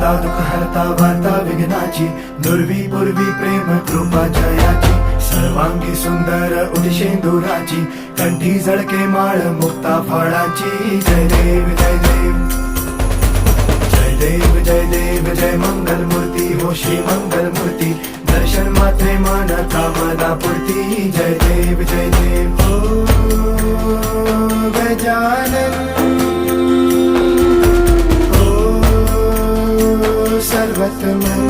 हरता दुःख हरता वार्ता विघ्नाची, दुर्वी पूर्वी प्रेम कृपा जयाची, सर्वांगी सुंदर उदिशेंदुराची, कंठी झळके माळ मुक्ता फळाची. जय देव जय देव जय देव जय देव जय मंगल मूर्ती हो श्री मंगल मूर्ती, दर्शन मात्रे मन कामना पूर्ती. जय देव जय देव हो गजानन हो सर्वतमन